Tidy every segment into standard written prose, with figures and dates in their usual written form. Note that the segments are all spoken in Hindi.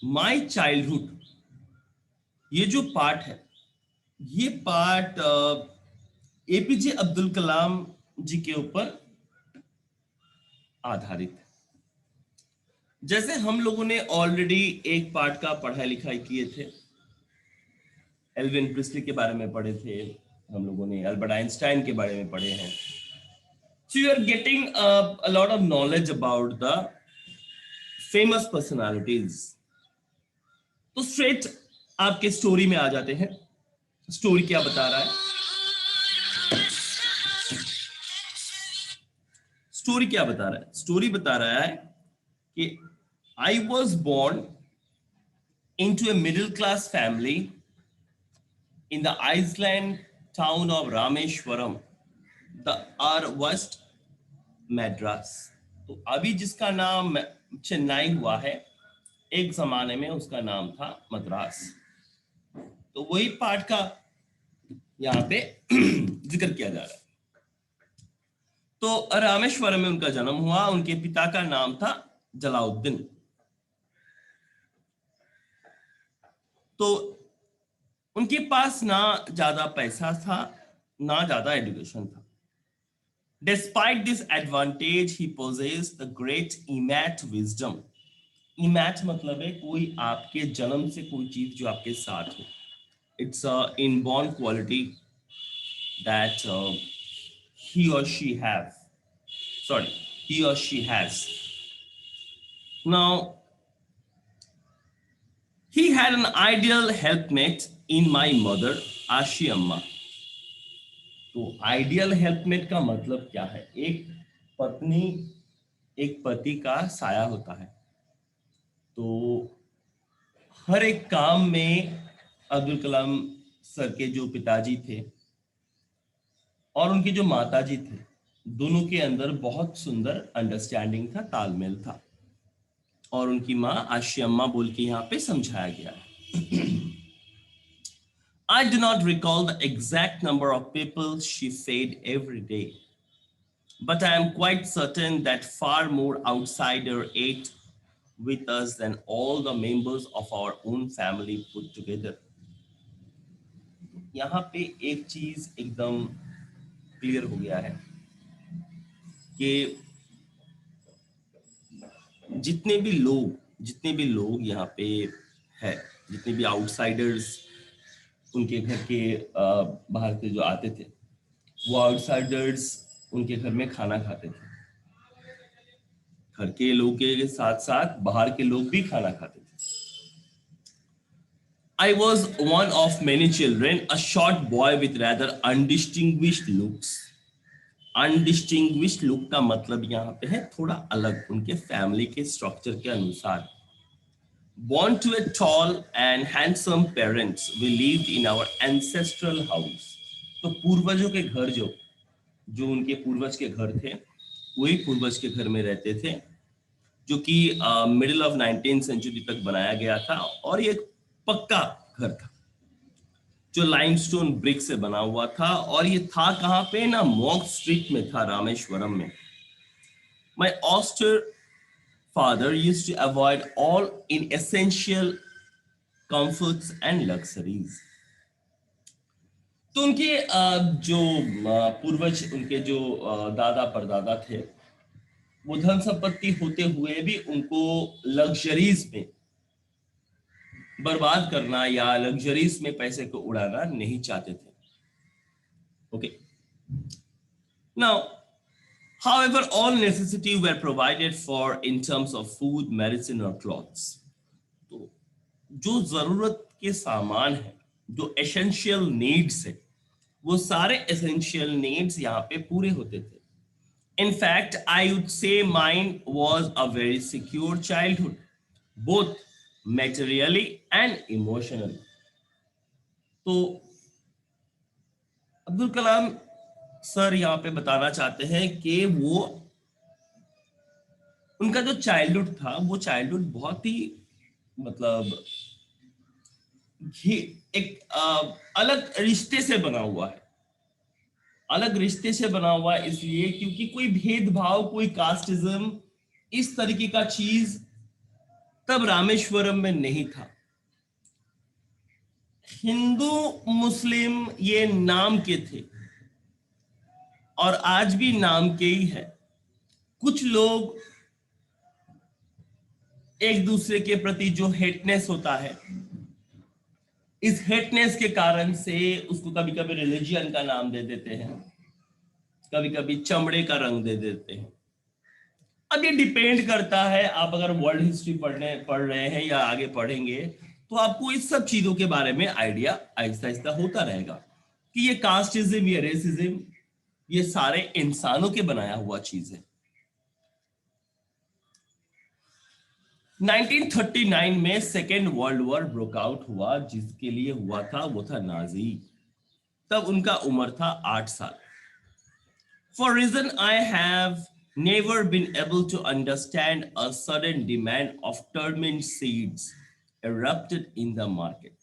माय चाइल्डहुड, ये जो पार्ट है, ये पार्ट एपीजे अब्दुल कलाम जी के ऊपर आधारित है। जैसे हम लोगों ने ऑलरेडी एक पार्ट का पढ़ाई लिखाई किए थे, एल्विन प्रिस्ली के बारे में पढ़े थे, हम लोगों ने अल्बर्ट आइंस्टाइन के बारे में पढ़े हैं। So you are getting a lot of knowledge about the famous personalities. तो स्ट्रेट आपके स्टोरी में आ जाते हैं। स्टोरी क्या बता रहा है? स्टोरी क्या बता रहा है? स्टोरी बता रहा है कि I was born into a middle class family in the island town of Rameswaram, the erstwhile Madras. तो अभी जिसका नाम चेन्नई हुआ है, एक जमाने में उसका नाम था मद्रास। तो वही पार्ट का यहाँ पे जिक्र किया जा रहा है। तो रामेश्वरम में उनका जन्म हुआ। उनके पिता का नाम था जलाउद्दीन। तो उनके पास ना ज्यादा पैसा था, ना ज्यादा एजुकेशन था। Despite this advantage, he possessed the great innate wisdom. Innate मतलब है कोई आपके जन्म से कोई चीज जो आपके साथ हो। It's a inborn quality that he or she have. Sorry, he or she has. Now, he had an ideal helpmate in my mother, आशी अम्मा। तो आइडियल हेल्पमेट का मतलब क्या है? एक पत्नी एक पति का साया होता है। तो हर एक काम में अब्दुल कलाम सर के जो पिताजी थे और उनके जो माताजी थे, दोनों के अंदर बहुत सुंदर अंडरस्टैंडिंग था, तालमेल था। और उनकी माँ आशी अम्मा बोल के यहाँ पे समझाया गया है। I do not recall the exact number of people she fed every day, but I am quite certain that far more outsider ate with us than all the members of our own family put together. यहाँ पे एक चीज एकदम क्लियर हो गया है कि जितने भी लोग यहाँ पे है, जितने भी आउटसाइडर्स उनके घर के बाहर के जो आते थे, वो आउटसाइडर्स उनके घर में खाना खाते थे। घर के लोग के साथ साथ बाहर के लोग भी खाना खाते थे। I was one of many children, a short boy with rather undistinguished looks. Undistinguished look का मतलब यहाँ पे है थोड़ा अलग, उनके फैमिली के स्ट्रक्चर के अनुसार। Born to a tall and handsome parents, we lived in our ancestral house. तो पूर्वजों के घर जो उनके पूर्वज के घर थे, वही पूर्वज के घर में रहते थे, जो कि मिडिल ऑफ 19th सेंचुरी तक बनाया गया था। और ये पक्का घर था जो लाइमस्टोन ब्रिक से बना हुआ था। और ये था कहाँ पे? ना मॉक स्ट्रीट में था, रामेश्वरम में। My austere father used to avoid all inessential comforts and luxuries. तो उनके जो पूर्वज, उनके जो दादा परदादा थे, वो धन संपत्ति होते हुए भी उनको लग्जरीज में बर्बाद करना या लग्जरीज में पैसे को उड़ाना नहीं चाहते थे। Okay, now however all necessity were provided for in terms of food, medicine or clothes. तो जो जरूरत के सामान है, जो एसेंशियल नीड्स है, वो सारे एसेंशियल नीड्स यहाँ पे पूरे होते थे। In fact, I would say mine was a very secure childhood, both materially and emotionally. तो अब्दुल कलाम सर यहाँ पे बताना चाहते हैं कि वो उनका जो चाइल्डहुड था, वो चाइल्डहुड बहुत ही मतलब एक अलग रिश्ते से बना हुआ है। अलग रिश्ते से बना हुआ है इसलिए क्योंकि कोई भेदभाव, कोई कास्टिज्म, इस तरीके का चीज तब रामेश्वरम में नहीं था। हिंदू मुस्लिम ये नाम के थे और आज भी नाम के ही है। कुछ लोग एक दूसरे के प्रति जो हेटनेस होता है, इस हेटनेस के कारण से उसको कभी कभी रिलीजियन का नाम दे देते हैं, कभी कभी चमड़े का रंग दे देते हैं। अब ये डिपेंड करता है, आप अगर वर्ल्ड हिस्ट्री पढ़ रहे हैं या आगे पढ़ेंगे तो आपको इस सब चीजों के बारे में आइडिया आहिस्ता आहिस्ता होता रहेगा कि ये कास्टिज्म, ये रेसिज्म, ये सारे इंसानों के बनाया हुआ चीज है। 1939 में second world war broke out हुआ, जिसके लिए हुआ था वो था नाजी। तब उनका उम्र था 8 साल। For reason I have never been able to understand, a sudden demand of turmeric seeds erupted in the market.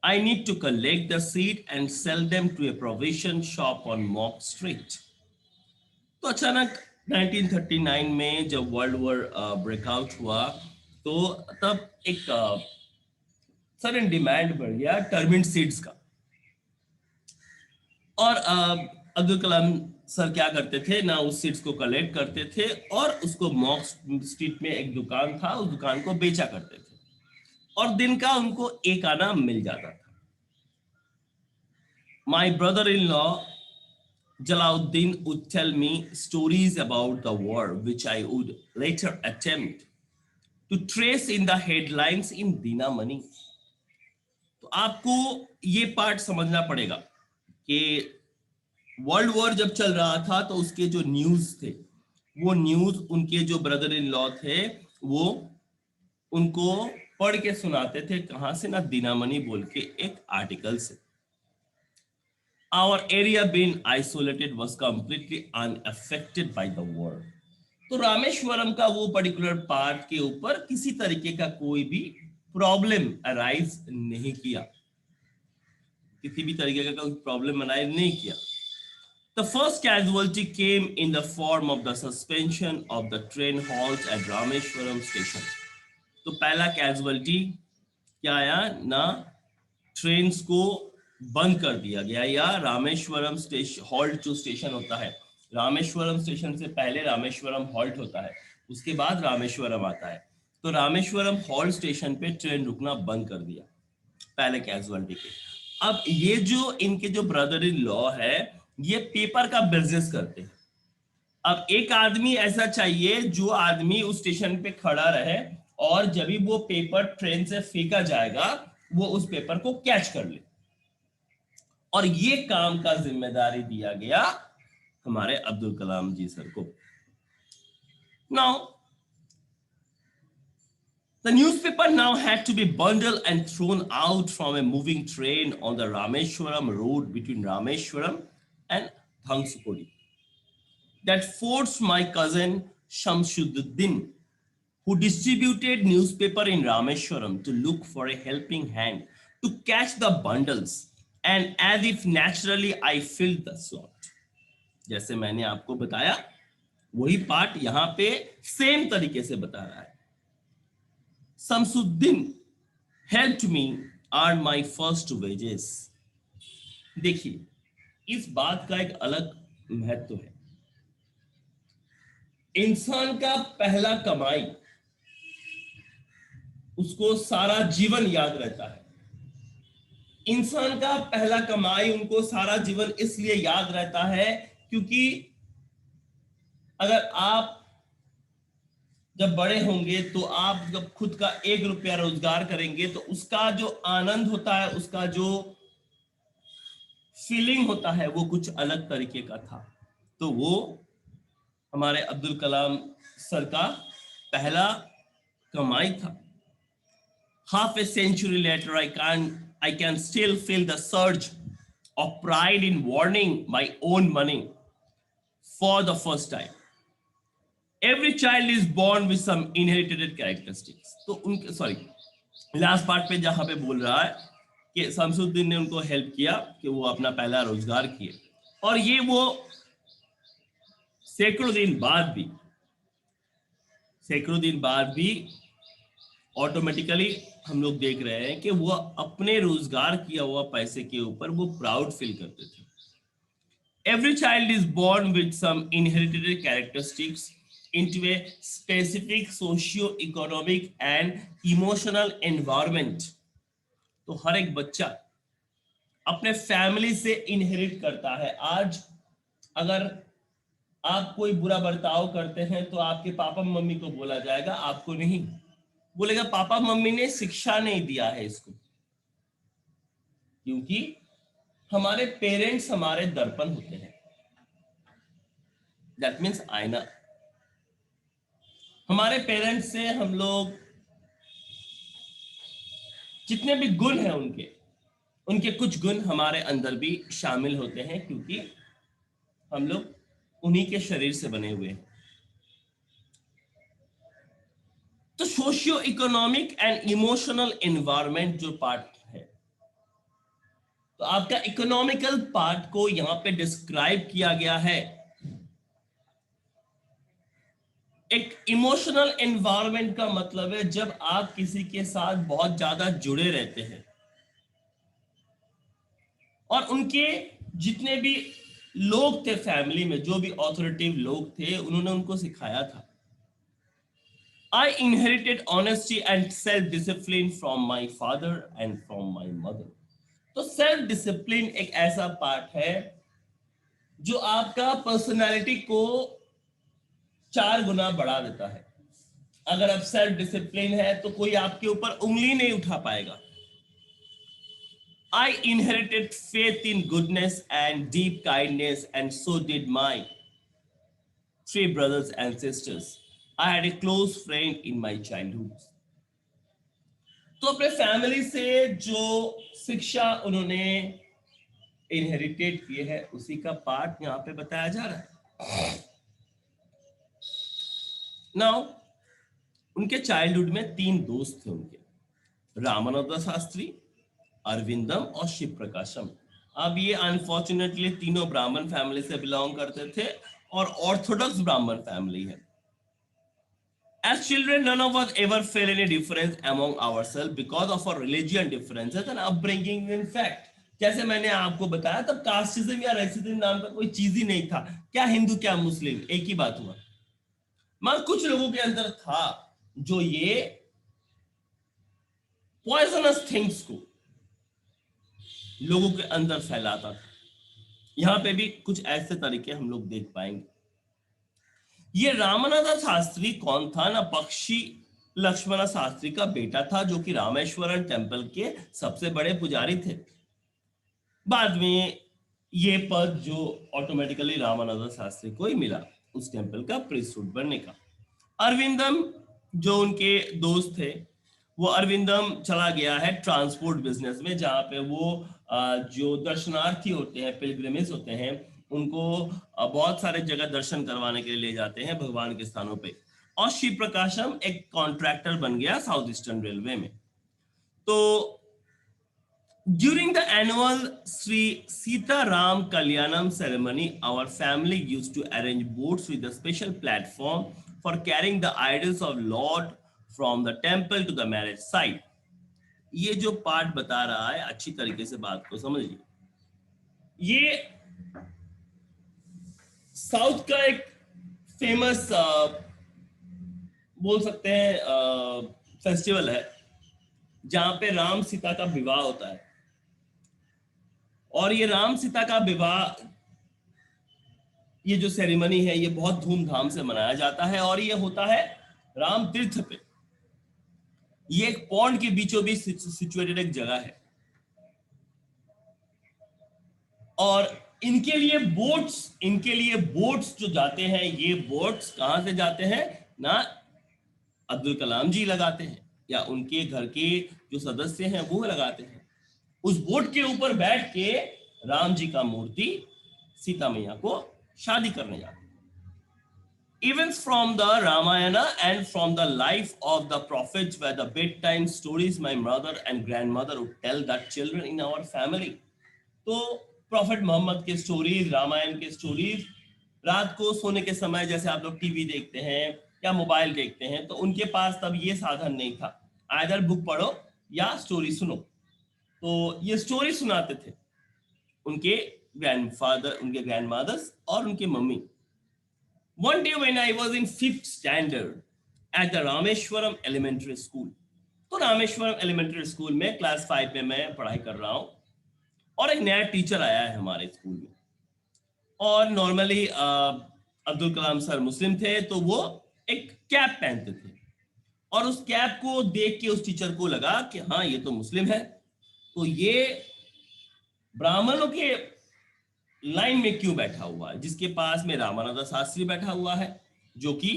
I need to collect the seed and sell them to a provision shop on Mott Street. तो अचानक 1939 में जब वर्ल्ड वॉर ब्रेकआउट हुआ तो तब एक सडन डिमांड बढ़ गया टर्मिन सीड्स का। और अब्दुल कलाम सर क्या करते थे ना, उस सीड्स को कलेक्ट करते थे और उसको मॉक स्ट्रीट में एक दुकान था, उस दुकान को बेचा करते थे और दिन का उनको एक आना मिल जाता था। My brother in law Jalauddin would tell me stories about the war, which I would later attempt to trace in the headlines in Dinamani. तो आपको ये पार्ट समझना पड़ेगा कि वर्ल्ड वॉर जब चल रहा था तो उसके जो न्यूज थे, वो न्यूज उनके जो ब्रदर इन लॉ थे वो उनको पढ़ के सुनाते थे। कहां से ना, दिनामणि बोल के एक आर्टिकल से। Our area being isolated was completely unaffected by the war. तो रामेश्वरम का वो पर्टिकुलर पार्ट के ऊपर किसी तरीके का कोई भी प्रॉब्लम अराइज नहीं किया, किसी भी तरीके का कोई प्रॉब्लम अराइज नहीं किया। The first casualty came in the form of the suspension of the train halt at Rameshwaram station. तो पहला कैजुअलिटी क्या आया ना, ट्रेन्स को बंद कर दिया गया, या रामेश्वरम स्टेशन हॉल्ट जो स्टेशन होता है, रामेश्वरम स्टेशन से पहले रामेश्वरम हॉल्ट होता है, उसके बाद रामेश्वरम आता है। तो रामेश्वरम हॉल्ट स्टेशन पे ट्रेन रुकना बंद कर दिया पहले कैजुअलिटी के। अब ये जो इनके जो ब्रदर इन लॉ है, ये पेपर का बिजनेस करते हैं। अब एक आदमी ऐसा चाहिए जो आदमी उस स्टेशन पे खड़ा रहे और जब भी वो पेपर ट्रेन से फेंका जाएगा वो उस पेपर को कैच कर ले, और ये काम का जिम्मेदारी दिया गया हमारे अब्दुल कलाम जी सर को। Now the newspaper now had to be bundled and thrown out from a moving train on the Rameshwaram road between Rameshwaram and Dhansukodi. That forced my cousin Shamsuddin, who distributed newspaper in Rameshwaram, to look for a helping hand to catch the bundles, and as if naturally I filled the slot. जैसे मैंने आपको बताया वही पार्ट यहाँ पे सेम तरीके से बता रहा है। Shamsuddin helped me earn my first wages. देखिए इस बात का एक अलग महत्व है। इंसान का पहला कमाई उसको सारा जीवन याद रहता है। इंसान का पहला कमाई उनको सारा जीवन इसलिए याद रहता है क्योंकि अगर आप जब बड़े होंगे तो आप जब खुद का 1 रुपया रोजगार करेंगे तो उसका जो आनंद होता है, उसका जो फीलिंग होता है वो कुछ अलग तरीके का था। तो वो हमारे अब्दुल कलाम सर का पहला कमाई था। Half a century later, I can still feel the surge of pride in earning my own money for the first time. Every child is born with some inherited characteristics. तो उनके लास्ट पार्ट पे जहां पे बोल रहा है कि शमसुद्दीन ने उनको हेल्प किया कि वो अपना पहला रोजगार किए, और ये वो सैकड़ों दिन बाद भी ऑटोमेटिकली हम लोग देख रहे हैं कि वो अपने रोजगार किया हुआ पैसे के ऊपर वो प्राउड फील करते थे। Every child is born with some inherited characteristics into a specific socio-economic and emotional environment. तो हर एक बच्चा अपने फैमिली से इनहेरिट करता है। आज अगर आप कोई बुरा बर्ताव करते हैं तो आपके पापा मम्मी को बोला जाएगा, आपको नहीं। बोलेगा पापा मम्मी ने शिक्षा नहीं दिया है इसको, क्योंकि हमारे पेरेंट्स हमारे दर्पण होते हैं। दैट मीन्स आईना। हमारे पेरेंट्स से हम लोग जितने भी गुण हैं उनके कुछ गुण हमारे अंदर भी शामिल होते हैं, क्योंकि हम लोग उन्हीं के शरीर से बने हुए हैं। तो socio economic and emotional environment जो पार्ट है, तो आपका इकोनॉमिकल पार्ट को यहां पे डिस्क्राइब किया गया है। एक इमोशनल एनवायरनमेंट का मतलब है जब आप किसी के साथ बहुत ज्यादा जुड़े रहते हैं और उनके जितने भी लोग थे फैमिली में, जो भी ऑथोरिटेटिव लोग थे, उन्होंने उनको सिखाया था। I inherited honesty and self-discipline from my father and from my mother. तो सेल्फ डिसिप्लिन एक ऐसा पार्ट है जो आपका पर्सनालिटी को 4 गुना बढ़ा देता है। अगर आप सेल्फ डिसिप्लिन है तो कोई आपके ऊपर उंगली नहीं उठा पाएगा। I inherited faith in goodness and deep kindness, and so did my 3 brothers and sisters. I had a close friend in my childhood. तो अपने फैमिली से जो शिक्षा उन्होंने इनहेरिटेड किए है उसी का पार्ट यहाँ पे बताया जा रहा है। नाउ उनके चाइल्डहुड में 3 दोस्त थे उनके, रामानंद शास्त्री, अरविंदम और शिव प्रकाशम। अब ये अनफॉर्चुनेटली तीनों ब्राह्मण फैमिली से बिलोंग करते थे और ऑर्थोडॉक्स ब्राह्मण फैमिली है। As children, none of us ever felt any difference among ourselves because of our religion differences and upbringing. In fact, जैसे मैंने आपको बताया तब कास्टिज्म या रेसिज्म नाम का कोई चीज ही नहीं था। क्या हिंदू क्या मुस्लिम एक ही बात हुआ। मगर कुछ लोगों के अंदर था जो ये पॉइजनस थिंग्स को लोगों के अंदर फैलाता था। यहां पे भी कुछ ऐसे तरीके हम लोग देख पाएंगे। ये रामानंद शास्त्री कौन था ना, पक्षी लक्ष्मण शास्त्री का बेटा था, जो कि रामेश्वरम टेम्पल के सबसे बड़े पुजारी थे। बाद में ये पद जो ऑटोमेटिकली रामानंद शास्त्री को ही मिला उस टेम्पल का प्रीस्टहुड बनने का। अरविंदम जो उनके दोस्त थे, वो अरविंदम चला गया है ट्रांसपोर्ट बिजनेस में, जहाँ पे वो जो दर्शनार्थी होते हैं, पिलग्रिमेज होते हैं, उनको बहुत सारे जगह दर्शन करवाने के लिए ले जाते हैं भगवान के स्थानों पे। और शिव प्रकाशम एक कॉन्ट्रैक्टर बन गया साउथ ईस्टर्न रेलवे में। तो during the annual Shri Sita Ram Kalyanam ceremony, our family used to arrange boats with a special platform for carrying the idols of lord from the temple to the marriage site. ये जो पार्ट बता रहा है, अच्छी तरीके से बात को समझिए। ये साउथ का एक फेमस बोल सकते हैं फेस्टिवल है, जहां पे राम सीता का विवाह होता है। और ये राम सीता का विवाह, ये जो सेरेमनी है, ये बहुत धूमधाम से मनाया जाता है और ये होता है राम तीर्थ पे। ये एक पॉन्ड के बीचों बीच सिचुएटेड एक जगह है और इनके लिए बोट्स जो जाते हैं, ये बोट्स कहां से जाते हैं ना, अब्दुल कलाम जी लगाते हैं या उनके घर के जो सदस्य हैं वो लगाते हैं। उस बोट के ऊपर बैठ के राम जी का मूर्ति सीता मैया को शादी करने जाते हैं। Events from the Ramayana and from the life of the prophets were the bedtime stories my mother and grandmother would tell the children in our family. तो प्रॉफिट मोहम्मद के स्टोरीज, रामायण के स्टोरीज रात को सोने के समय, जैसे आप लोग टीवी देखते हैं या मोबाइल देखते हैं, तो उनके पास तब ये साधन नहीं था। आइदर बुक पढ़ो या स्टोरी सुनो। तो ये स्टोरी सुनाते थे उनके ग्रैंडफादर, उनके ग्रैंडमदर्स और उनके mummy. One day when I was in 5th standard at the Rameswaram elementary school, तो रामेश्वरम एलिमेंट्री स्कूल में क्लास 5 में मैं पढ़ाई कर रहा हूँ और एक नया टीचर आया है हमारे स्कूल में। और नॉर्मली अब्दुल कलाम सर मुस्लिम थे, तो वो एक कैप पहनते थे और उस कैप को देख के उस टीचर को लगा कि हाँ ये तो मुस्लिम है, तो ये ब्राह्मणों के लाइन में क्यों बैठा हुआ है, जिसके पास में रामानंद शास्त्री बैठा हुआ है जो कि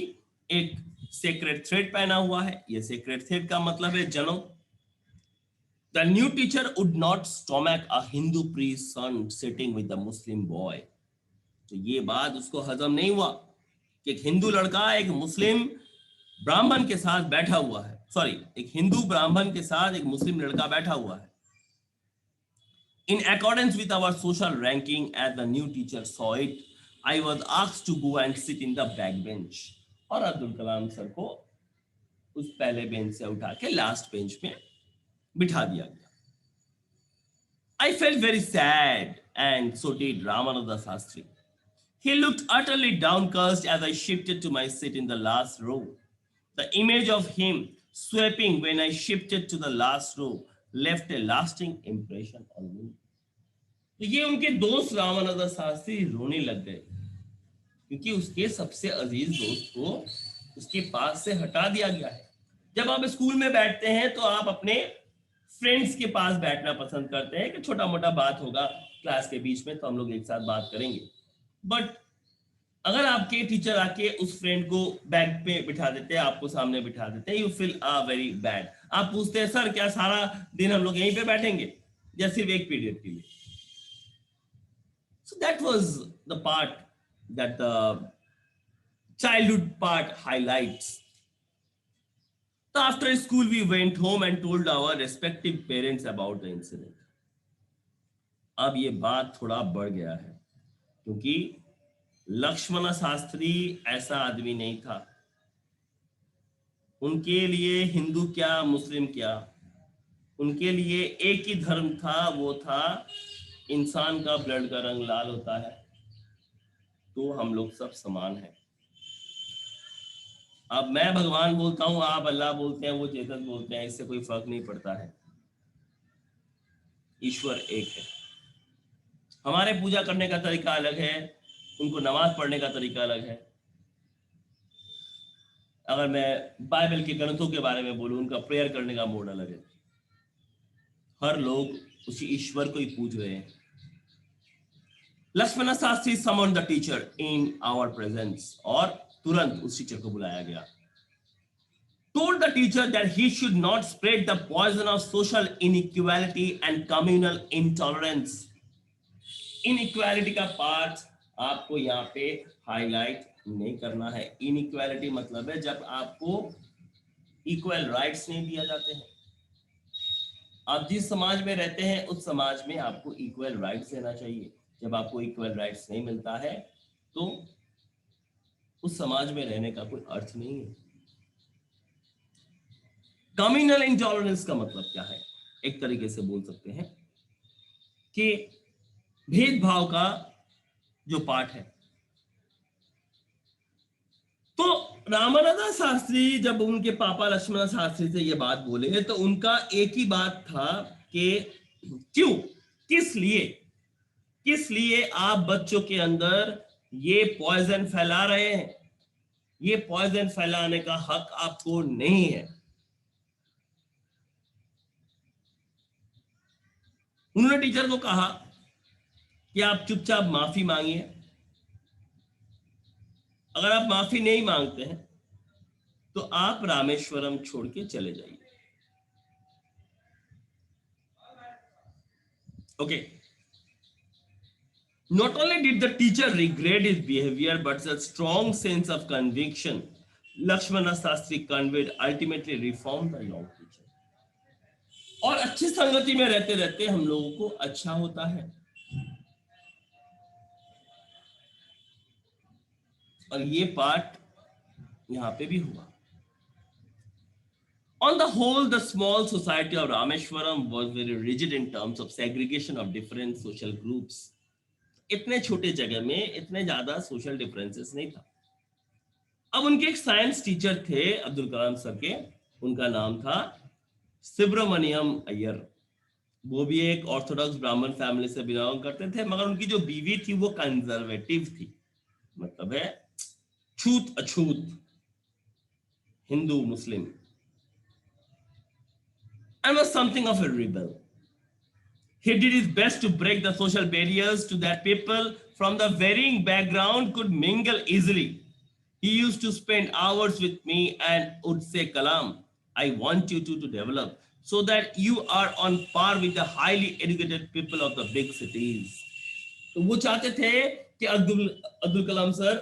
एक सेक्रेट थ्रेड पहना हुआ है। ये सेक्रेट थ्रेड का मतलब है जनेऊ। The new teacher would not stomach a Hindu priest son sitting with the Muslim boy. तो ये बात उसको हजम नहीं हुआ कि एक हिंदू लड़का एक मुस्लिम ब्राह्मण के साथ बैठा हुआ है, सॉरी एक हिंदू ब्राह्मण के साथ एक मुस्लिम लड़का बैठा हुआ है। In accordance with our social ranking, as the new teacher saw it, I was asked to go and sit in the back bench. और अब्दुल कलाम सर को उस पहले बेंच से उठा के लास्ट बेंच में बिठा दिया गया। I felt very sad, and so did Ramananda Shastri. He looked utterly downcast as I shifted to my seat in the last row. The image of him sweeping when I shifted to the last row left a lasting impression on me. तो ये उनके दोस्त रामानंद शास्त्री रोने लग गए क्योंकि उसके सबसे अजीज दोस्त को उसके पास से हटा दिया गया है। जब आप स्कूल में बैठते हैं तो आप अपने फ्रेंड्स के पास बैठना पसंद करते हैं कि छोटा मोटा बात होगा क्लास के बीच में तो हम लोग एक साथ बात करेंगे। बट अगर आपके टीचर आके उस फ्रेंड को बैक पे बिठा देते हैं, आपको सामने बिठा देते हैं, यू फील वेरी बैड। आप पूछते हैं सर क्या सारा दिन हम लोग यहीं पे बैठेंगे या सिर्फ एक पीरियड के लिए। So that was the part that the childhood part highlights. So after school we went home and told our respective parents about the incident. अब ये बात थोड़ा बढ़ गया है क्योंकि लक्ष्मण शास्त्री ऐसा आदमी नहीं था। उनके लिए हिंदू क्या मुस्लिम क्या, उनके लिए एक ही धर्म था, वो था इंसान का ब्लड का रंग लाल होता है तो हम लोग सब समान हैं। अब मैं भगवान बोलता हूं, आप अल्लाह बोलते हैं, वो चेतन बोलते हैं, इससे कोई फर्क नहीं पड़ता है। ईश्वर एक है। हमारे पूजा करने का तरीका अलग है, उनको नमाज पढ़ने का तरीका अलग है। अगर मैं बाइबल के ग्रंथों के बारे में बोलूं, उनका प्रेयर करने का मोड अलग है। हर लोग उसी ईश्वर को ही पूज रहे हैं। Lakshman Shastri summon the teacher in our presence, और तुरंत उस टीचर को बुलाया गया। Told the teacher that he should not spread the poison of social inequality and communal intolerance. Inequality का पार्ट आपको यहाँ पे हाईलाइट नहीं करना है। इनइक्वालिटी मतलब है जब आपको इक्वल राइट्स नहीं दिया जाते हैं। आप जिस समाज में रहते हैं उस समाज में आपको इक्वल राइट्स देना चाहिए। जब आपको इक्वल राइट्स नहीं मिलता है तो उस समाज में रहने का कोई अर्थ नहीं है। कम्युनल इंटॉलरेंस का मतलब क्या है? एक तरीके से बोल सकते हैं कि भेदभाव का जो पाठ है। तो रामानंद शास्त्री जब उनके पापा लक्ष्मण शास्त्री से ये बात बोले तो उनका एक ही बात था कि क्यों, किस लिए आप बच्चों के अंदर ये पॉइजन फैला रहे हैं? ये पॉइजन फैलाने का हक आपको नहीं है। उन्होंने टीचर को कहा कि आप चुपचाप माफी मांगिए। अगर आप माफी नहीं मांगते हैं तो आप रामेश्वरम छोड़ के चले जाइए। Okay. Not only did the teacher regret his behavior, but a strong sense of conviction Lakshmana Shastri conveyed ultimately reformed the young teacher. और अच्छी संगति में रहते रहते हम लोगों को अच्छा होता है। और ये पाठ यहाँ पे भी हुआ। On the whole, the small society of Rameshwaram was very rigid in terms of segregation of different social groups. इतने छोटे जगह में इतने ज्यादा सोशल डिफरेंसेस नहीं था. अब उनके एक साइंस टीचर थे अब्दुल कलाम सर के, उनका नाम था सुब्रमण्यम अय्यर. वो भी एक ऑर्थोडॉक्स ब्राह्मण फैमिली से बिलोंग करते थे, मगर उनकी जो बीवी थी वो कंजर्वेटिव थी, मतलब है छूत अछूत हिंदू मुस्लिम, and was something of a rebel. He did his best to break the social barriers to that people from the varying background could mingle easily. He used to spend hours with me and would say, Kalam, I want you to develop so that you are on par with the highly educated people of the big cities. तो वो चाहते थे कि अब्दुल कलाम सर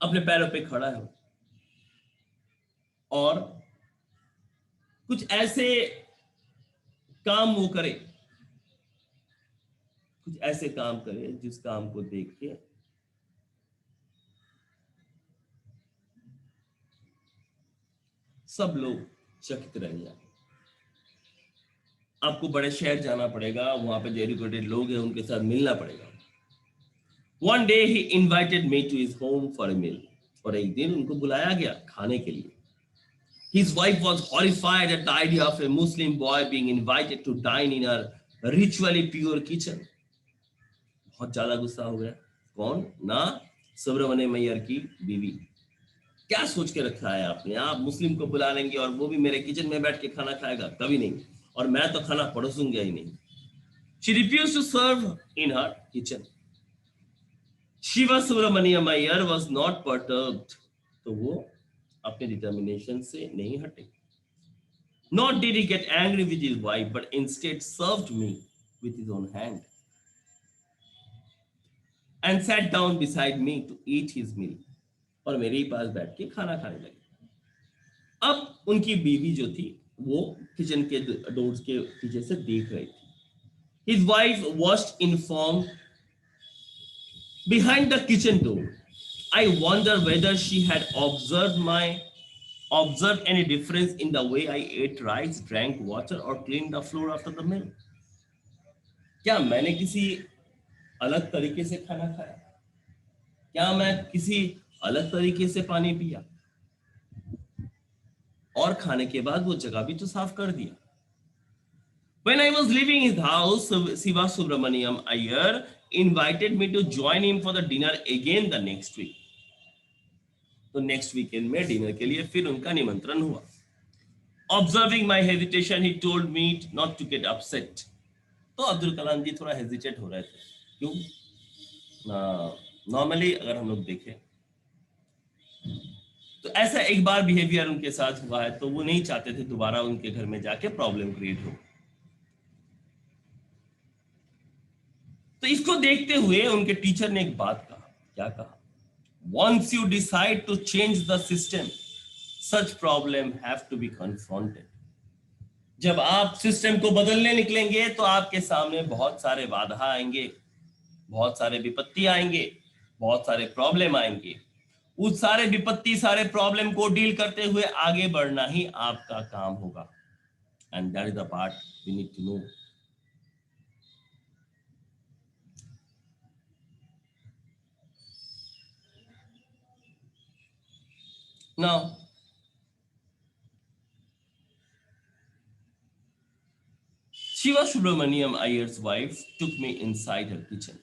अपने पैरों पे खड़ा हो और कुछ ऐसे काम वो करे, कुछ ऐसे काम करे जिस काम को देख के सब लोग चकित रह जाए. आपको बड़े शहर जाना पड़ेगा, वहां पे जो एजुकेटेड लोग हैं उनके साथ मिलना पड़ेगा. One day he invited me to his home for a meal. और एक दिन उनको बुलाया गया खाने के लिए. His wife was horrified at the idea of a Muslim boy being invited to dine in her ritually pure kitchen. बहुत ज्यादा गुस्सा हो गया. कौन? ना सुब्रमण्यम अय्यर की बीवी. क्या सोच के रखा है आपने? आप मुस्लिम को बुला लेंगे और वो भी मेरे किचन में बैठ के खाना खाएगा? कभी नहीं. और मैं तो खाना परोसूंगा ही नहीं. She refused to serve in her kitchen. Shiva Subramaniam Iyer was not perturbed. तो वो अपने डिटर्मिनेशन से नहीं हटे. Nor did he get angry with his wife, but instead served me with his own hand and sat down beside me to eat his meal. और मेरे ही पास बैठ के खाना खाने लगे. अब उनकी बीवी जो थी वो किचन के डोर्स के पीछे से देख रही थी. His wife watched in form behind the kitchen door. I wonder whether she had observed any difference in the way I ate rice, drank water, or cleaned the floor after the meal. क्या मैंने किसी अलग तरीके से खाना खाया? क्या मैं किसी अलग तरीके से पानी पिया? और खाने के बाद वो जगह भी तो साफ कर दिया. When I was leaving his house, Siva Subramaniam Iyer invited me to join him for the dinner again the next week. तो नेक्स्ट वीकेंड में डिनर के लिए फिर उनका निमंत्रण हुआ. Observing my hesitation, he told me not to get upset. तो अब्दुल कलाम जी थोड़ा हेजिटेट हो रहे थे. क्यों? नॉर्मली अगर हम लोग देखें तो ऐसा एक बार बिहेवियर उनके साथ हुआ है तो वो नहीं चाहते थे दोबारा उनके घर में जाके प्रॉब्लम क्रिएट हो. तो इसको देखते हुए उनके टीचर ने एक बात कहा. क्या कहा? Once you decide to change the system, such problem have to be confronted. जब आप सिस्टम को बदलने निकलेंगे तो आपके सामने बहुत सारे बाधा आएंगे, बहुत सारे विपत्ति आएंगे, बहुत सारे प्रॉब्लम आएंगे. उस सारे विपत्ति सारे प्रॉब्लम को डील करते हुए आगे बढ़ना ही आपका काम होगा. And that is the part we need to know. Now, Shiva Subramaniam Iyer's wife took me inside her kitchen.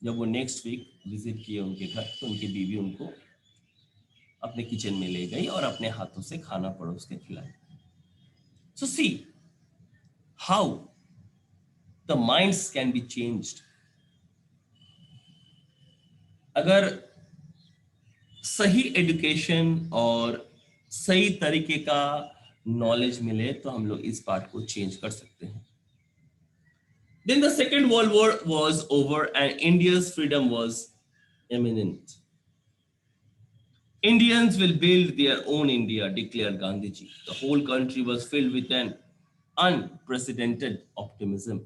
जब वो नेक्स्ट वीक विजिट किए उनके घर तो उनकी बीवी उनको अपने किचन में ले गई और अपने हाथों से खाना परोस के खिलाया. So see how the minds can be changed. अगर सही एजुकेशन और सही तरीके का नॉलेज मिले तो हम लोग इस पार्ट को चेंज कर सकते हैं. Then the Second World War was over and India's freedom was imminent. Indians will build their own India, declared Gandhiji. The whole country was filled with an unprecedented optimism.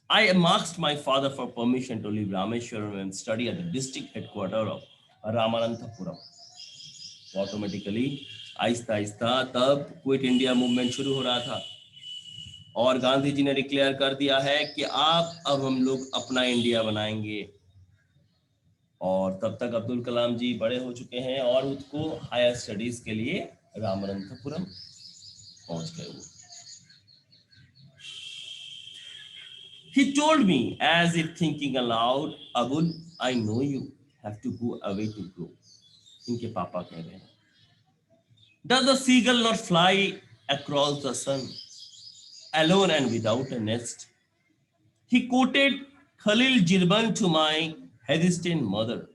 I asked my father for permission to leave Rameshwaram and study at the district headquarters of Ramananthapuram. Automatically, Aahista Aahista तब क्विट इंडिया मूवमेंट शुरू हो रहा था और गांधी जी ने डिक्लेयर कर दिया है कि अब हम लोग अपना इंडिया बनाएंगे। और तब तक अब्दुल कलाम जी बड़े हो चुके हैं और उसको हायर स्टडीज के लिए रामनाथपुरम पहुंच गए वो। He told me as if thinking aloud, Abul, I know you have to go away to grow. इनके पापा कह रहे हैं, Does the seagull not fly across the sun, alone and without a nest? He quoted Khalil Gibran to my hesitant mother.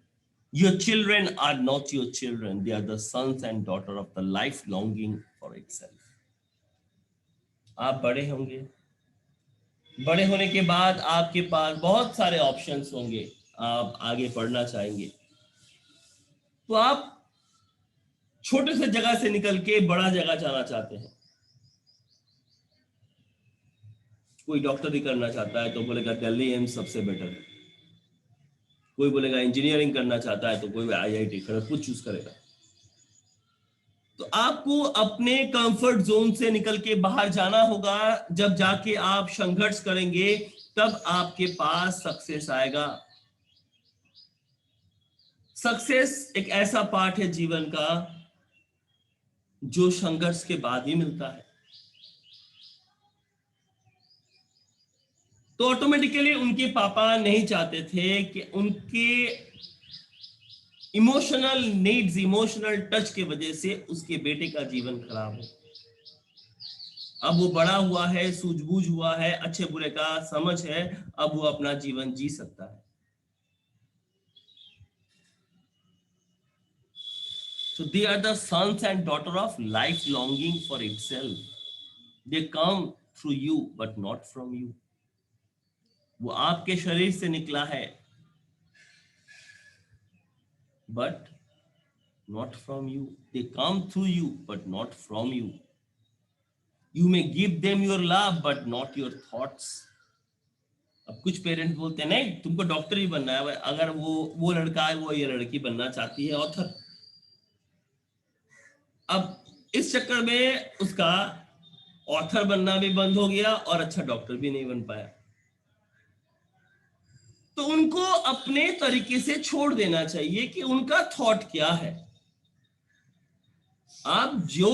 Your children are not your children. They are the sons and daughter of the life longing for itself. आप बड़े होंगे, बड़े होने के बाद आपके पास बहुत सारे ऑप्शंस होंगे, आप आगे पढ़ना चाहेंगे तो आप छोटे से जगह से निकल के बड़ा जगह जाना चाहते हैं। कोई डॉक्टरी करना चाहता है तो बोलेगा दिल्ली एम्स सबसे बेटर है, कोई बोलेगा इंजीनियरिंग करना चाहता है तो कोई आईआईटी खड़गपुर चूज करेगा। तो आपको अपने कंफर्ट जोन से निकल के बाहर जाना होगा। जब जाके आप संघर्ष करेंगे तब आपके पास सक्सेस आएगा। सक्सेस एक ऐसा पार्ट है जीवन का जो संघर्ष के बाद ही मिलता है। तो ऑटोमेटिकली उनके पापा नहीं चाहते थे कि उनके इमोशनल नीड्स, इमोशनल टच के वजह से उसके बेटे का जीवन खराब हो। अब वो बड़ा हुआ है, सूझबूझ हुआ है, अच्छे बुरे का समझ है, अब वो अपना जीवन जी सकता है। So they are the sons and daughter of life longing for itself. They come through you but not from you. वो आपके शरीर से निकला है but not from you. They come through you but not from you. You may give them your love but not your thoughts. अब कुछ पेरेंट्स बोलते हैं नहीं तुमको डॉक्टर ही बनना है, अगर वो लड़का है, वो ये लड़की बनना चाहती है ऑथर। अब इस चक्कर में उसका ऑथर बनना भी बंद हो गया और अच्छा डॉक्टर भी नहीं बन पाया। तो उनको अपने तरीके से छोड़ देना चाहिए कि उनका थॉट क्या है। आप जो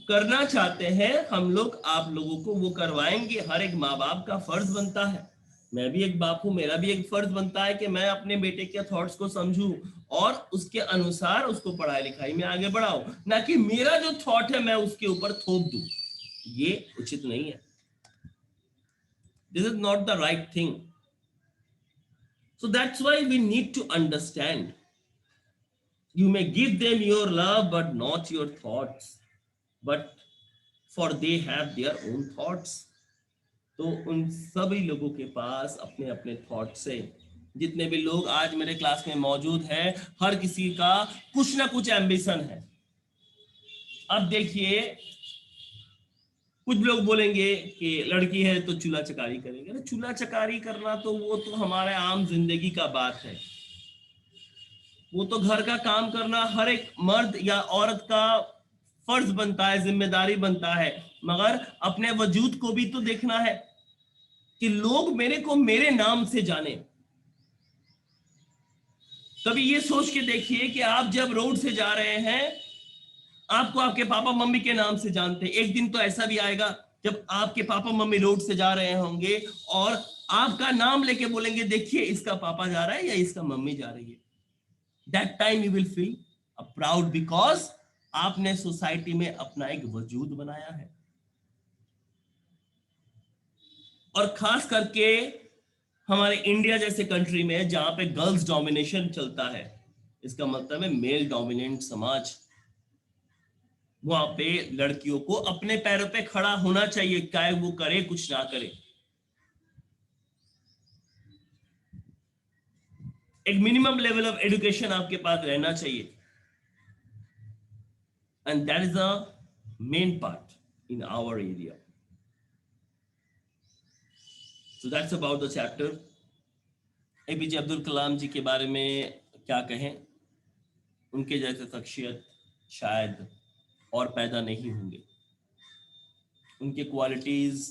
करना चाहते हैं हम लोग आप लोगों को वो करवाएंगे। हर एक माँ बाप का फर्ज बनता है, मैं भी एक बाप हूं, मेरा भी एक फर्ज बनता है कि मैं अपने बेटे के थॉट्स को समझूं और उसके अनुसार उसको पढ़ाई लिखाई में आगे बढ़ाऊं, ना कि मेरा जो थॉट है मैं उसके ऊपर थोप दूं। ये उचित नहीं है। This is not the right thing. So that's why we need to understand. You may give them your love but not your thoughts, but for they have their own thoughts. तो उन सभी लोगों के पास अपने अपने थॉट्स है। जितने भी लोग आज मेरे क्लास में मौजूद हैं हर किसी का कुछ ना कुछ एम्बिशन है। अब देखिए कुछ लोग बोलेंगे कि लड़की है तो चूल्हा चकारी करेंगे। अरे चूल्हा चकारी करना तो वो तो हमारे आम जिंदगी का बात है। वो तो घर का काम करना हर एक मर्द या औरत का फर्ज बनता है, जिम्मेदारी बनता है। मगर अपने वजूद को भी तो देखना है कि लोग मेरे को मेरे नाम से जाने। कभी ये सोच के देखिए कि आप जब रोड से जा रहे हैं आपको आपके पापा मम्मी के नाम से जानते हैं। एक दिन तो ऐसा भी आएगा जब आपके पापा मम्मी रोड से जा रहे होंगे और आपका नाम लेके बोलेंगे देखिए इसका पापा जा रहा है या इसका मम्मी जा रही है। That time you will feel proud because आपने सोसाइटी में अपना एक वजूद बनाया है। और खास करके हमारे इंडिया जैसे कंट्री में जहां पे गर्ल्स डोमिनेशन चलता है, इसका मतलब है मेल डोमिनेंट समाज, वहां पे लड़कियों को अपने पैरों पे खड़ा होना चाहिए, चाहे वो करे कुछ ना करे। एक मिनिमम लेवल ऑफ एजुकेशन आपके पास रहना चाहिए। And that is the main part in our area. So that's about the chapter. APJ Abdul Kalam ji के बारे में क्या कहें, उनके जैसे शख्सियत शायद और पैदा नहीं होंगे। उनके क्वालिटीज,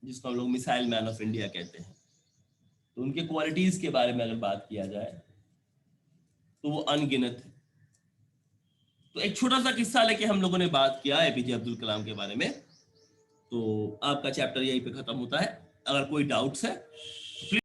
जिसको हम लोग मिसाइल मैन ऑफ इंडिया कहते हैं, तो उनके क्वालिटीज के बारे में अगर बात किया जाए तो वो अनगिनत है। तो एक छोटा सा किस्सा लेके हम लोगों ने बात किया एपीजे अब्दुल कलाम के बारे में। तो आपका चैप्टर यहीं पे खत्म होता है। अगर कोई डाउट्स है